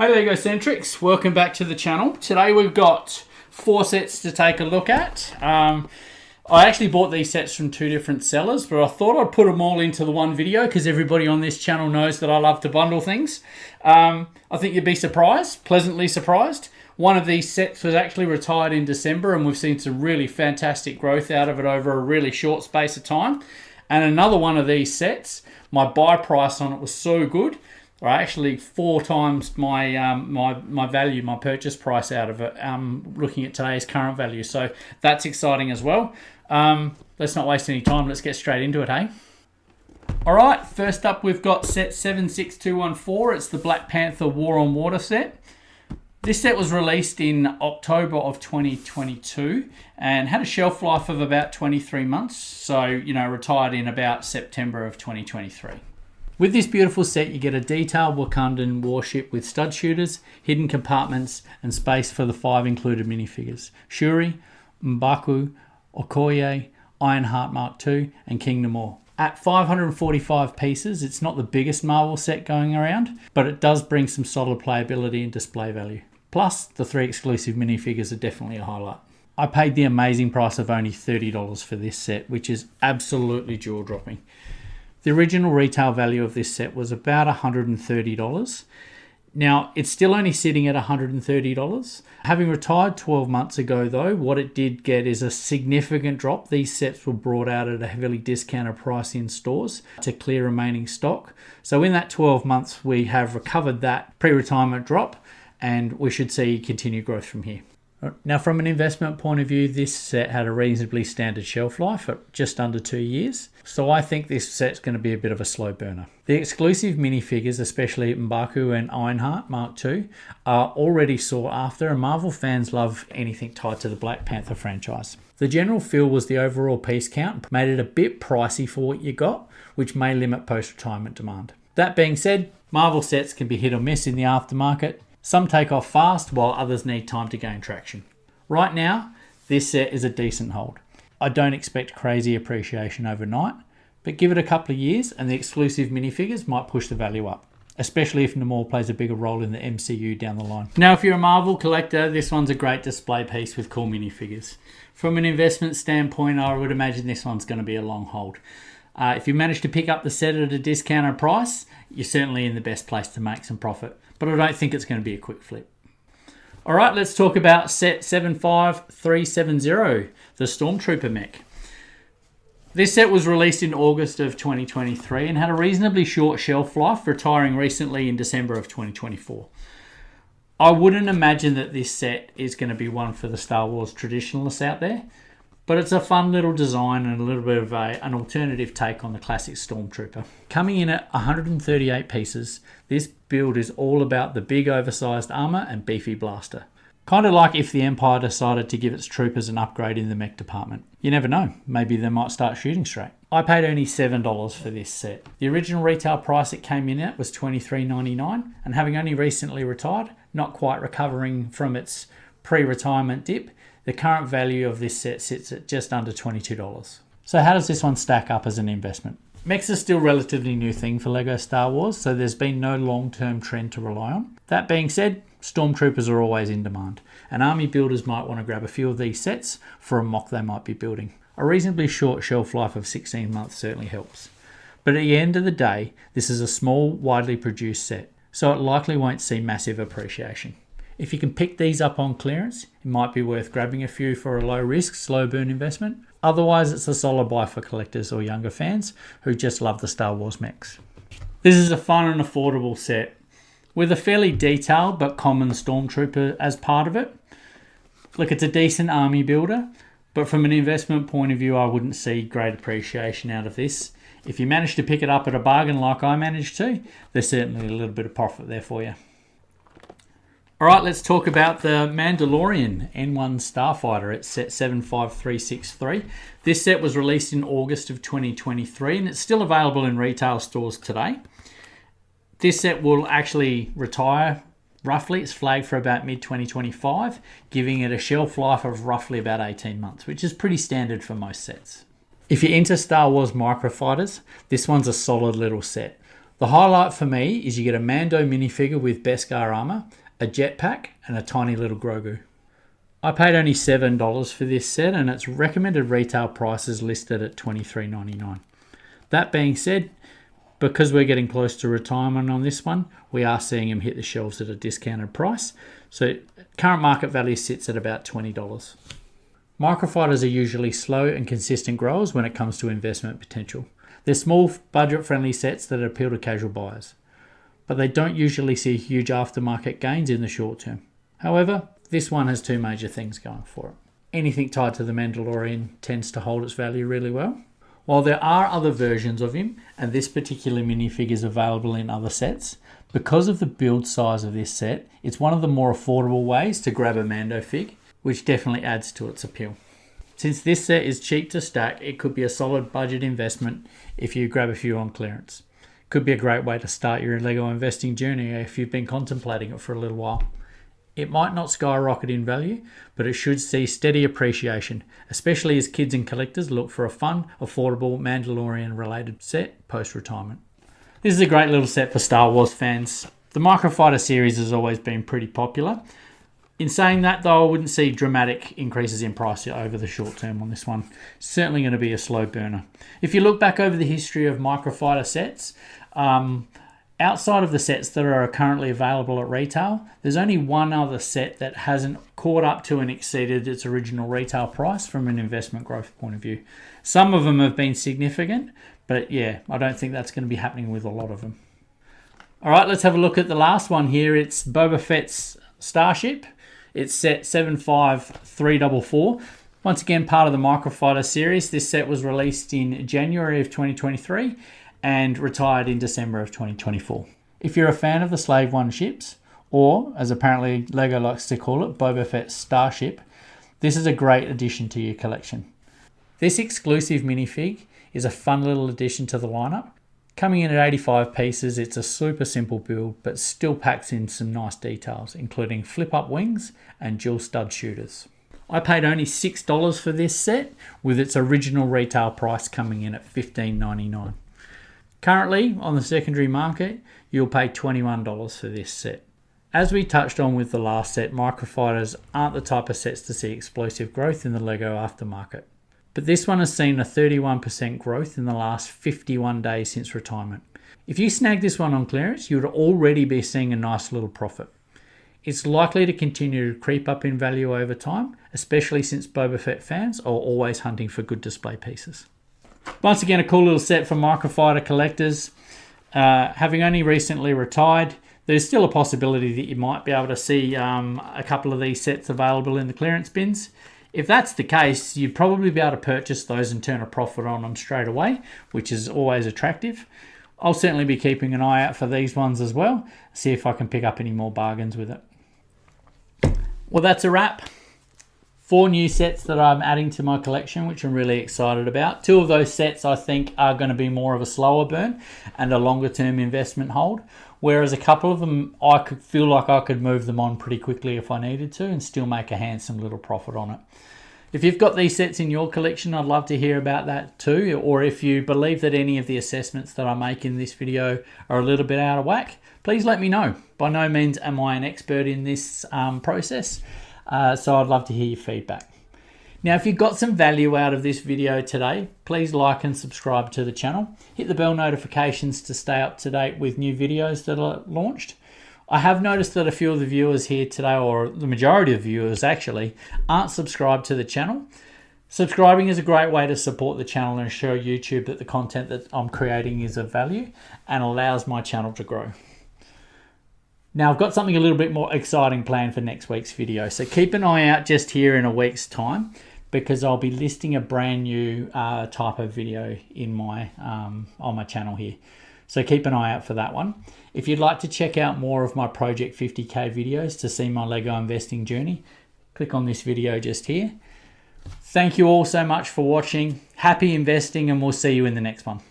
Hey Legocentrics, welcome back to the channel. Today we've got 4 sets to take a look at. I actually bought these sets from 2 different sellers, but I thought I'd put them all into the one video because everybody on this channel knows that I love to bundle things. I think you'd be surprised, pleasantly surprised. One of these sets was actually retired in December and we've seen some really fantastic growth out of it over a really short space of time. And another one of these sets, my buy price on it was so good, or actually 4 times my my value, my purchase price out of it, looking at today's current value. So that's exciting as well. Let's not waste any time. Let's get straight into it, hey? All right, first up we've got set 76214. It's the Black Panther War on Water set. This set was released in October of 2022 and had a shelf life of about 23 months. So, retired in about September of 2023. With this beautiful set, you get a detailed Wakandan warship with stud shooters, hidden compartments, and space for the 5 included minifigures: Shuri, M'Baku, Okoye, Ironheart Mark II, and King Namor. At 545 pieces, it's not the biggest Marvel set going around, but it does bring some solid playability and display value. Plus, the 3 exclusive minifigures are definitely a highlight. I paid the amazing price of only $30 for this set, which is absolutely jaw-dropping. The original retail value of this set was about $130. Now, it's still only sitting at $130. Having retired 12 months ago, though, what it did get is a significant drop. These sets were brought out at a heavily discounted price in stores to clear remaining stock. So in that 12 months, we have recovered that pre-retirement drop, and we should see continued growth from here. Now, from an investment point of view, this set had a reasonably standard shelf life at just under 2 years. So I think this set's going to be a bit of a slow burner. The exclusive minifigures, especially M'Baku and Ironheart Mark II, are already sought after, and Marvel fans love anything tied to the Black Panther franchise. The general feel was the overall piece count made it a bit pricey for what you got, which may limit post-retirement demand. That being said, Marvel sets can be hit or miss in the aftermarket. Some take off fast while others need time to gain traction. Right now, this set is a decent hold. I don't expect crazy appreciation overnight, but give it a couple of years and the exclusive minifigures might push the value up, especially if Namor plays a bigger role in the MCU down the line. Now, if you're a Marvel collector, this one's a great display piece with cool minifigures. From an investment standpoint, I would imagine this one's going to be a long hold. If you manage to pick up the set at a discounted price, you're certainly in the best place to make some profit. But I don't think it's going to be a quick flip. All right, let's talk about set 75370, the Stormtrooper mech. This set was released in August of 2023 and had a reasonably short shelf life, retiring recently in December of 2024. I wouldn't imagine that this set is going to be one for the Star Wars traditionalists out there, but it's a fun little design and a little bit of an alternative take on the classic Stormtrooper. Coming in at 138 pieces, this build is all about the big oversized armor and beefy blaster. Kind of like if the Empire decided to give its troopers an upgrade in the mech department. You never know, maybe they might start shooting straight. I paid only $7 for this set. The original retail price it came in at was $23.99, and having only recently retired, not quite recovering from its pre-retirement dip, the current value of this set sits at just under $22. So how does this one stack up as an investment? Mechs are still a relatively new thing for LEGO Star Wars, so there's been no long-term trend to rely on. That being said, Stormtroopers are always in demand, and army builders might want to grab a few of these sets for a mock they might be building. A reasonably short shelf life of 16 months certainly helps. But at the end of the day, this is a small, widely produced set, so it likely won't see massive appreciation. If you can pick these up on clearance, it might be worth grabbing a few for a low risk, slow burn investment. Otherwise, it's a solid buy for collectors or younger fans who just love the Star Wars mechs. This is a fun and affordable set with a fairly detailed but common Stormtrooper as part of it. Look, it's a decent army builder, but from an investment point of view, I wouldn't see great appreciation out of this. If you manage to pick it up at a bargain like I managed to, there's certainly a little bit of profit there for you. All right, let's talk about the Mandalorian N1 Starfighter at set 75363. This set was released in August of 2023 and it's still available in retail stores today. This set will actually retire roughly. It's flagged for about mid-2025, giving it a shelf life of roughly about 18 months, which is pretty standard for most sets. If you're into Star Wars microfighters, this one's a solid little set. The highlight for me is you get a Mando minifigure with Beskar armor, a jetpack, and a tiny little Grogu. I paid only $7 for this set, and its recommended retail price is listed at $23.99. That being said, because we're getting close to retirement on this one, we are seeing him hit the shelves at a discounted price. So current market value sits at about $20. Microfighters are usually slow and consistent growers when it comes to investment potential. They're small, budget-friendly sets that appeal to casual buyers, but they don't usually see huge aftermarket gains in the short term. However, this one has two major things going for it. Anything tied to the Mandalorian tends to hold its value really well. While there are other versions of him, and this particular minifigure is available in other sets, because of the build size of this set, it's one of the more affordable ways to grab a Mando fig, which definitely adds to its appeal. Since this set is cheap to stack, it could be a solid budget investment if you grab a few on clearance. Could be a great way to start your Lego investing journey if you've been contemplating it for a little while. It might not skyrocket in value, but it should see steady appreciation, especially as kids and collectors look for a fun, affordable Mandalorian-related set post-retirement. This is a great little set for Star Wars fans. The Microfighter series has always been pretty popular. In saying that, though, I wouldn't see dramatic increases in price over the short term on this one. Certainly going to be a slow burner. If you look back over the history of Microfighter sets, outside of the sets that are currently available at retail, there's only one other set that hasn't caught up to and exceeded its original retail price from an investment growth point of view. Some of them have been significant, but yeah, I don't think that's going to be happening with a lot of them. All right, let's have a look at the last one here. It's Boba Fett's Starship. It's set 75344. Once again, part of the Microfighter series. This set was released in January of 2023 and retired in December of 2024. If you're a fan of the Slave One ships, or as apparently Lego likes to call it, Boba Fett's Starship, this is a great addition to your collection. This exclusive minifig is a fun little addition to the lineup. Coming in at 85 pieces, it's a super simple build, but still packs in some nice details, including flip-up wings and dual stud shooters. I paid only $6 for this set, with its original retail price coming in at $15.99. Currently, on the secondary market, you'll pay $21 for this set. As we touched on with the last set, Microfighters aren't the type of sets to see explosive growth in the Lego aftermarket. But this one has seen a 31% growth in the last 51 days since retirement. If you snag this one on clearance, you would already be seeing a nice little profit. It's likely to continue to creep up in value over time, especially since Boba Fett fans are always hunting for good display pieces. Once again, a cool little set for Microfighter collectors. Having only recently retired, there's still a possibility that you might be able to see a couple of these sets available in the clearance bins. If that's the case, you'd probably be able to purchase those and turn a profit on them straight away, which is always attractive. I'll certainly be keeping an eye out for these ones as well, see if I can pick up any more bargains with it. Well, that's a wrap. 4 new sets that I'm adding to my collection, which I'm really excited about. 2 of those sets I think are going to be more of a slower burn and a longer term investment hold, whereas a couple of them I could feel like I could move them on pretty quickly if I needed to and still make a handsome little profit on it. If you've got these sets in your collection, I'd love to hear about that too, or if you believe that any of the assessments that I make in this video are a little bit out of whack, please let me know. By no means am I an expert in this process, so I'd love to hear your feedback. Now, if you got some value out of this video today, please like and subscribe to the channel. Hit the bell notifications to stay up to date with new videos that are launched. I have noticed that a few of the viewers here today, or the majority of viewers actually, aren't subscribed to the channel. Subscribing is a great way to support the channel and show YouTube that the content that I'm creating is of value and allows my channel to grow. Now, I've got something a little bit more exciting planned for next week's video, so keep an eye out just here in a week's time, because I'll be listing a brand new type of video in my on my channel here. So keep an eye out for that one. If you'd like to check out more of my Project 50K videos to see my Lego investing journey, click on this video just here. Thank you all so much for watching. Happy investing, and we'll see you in the next one.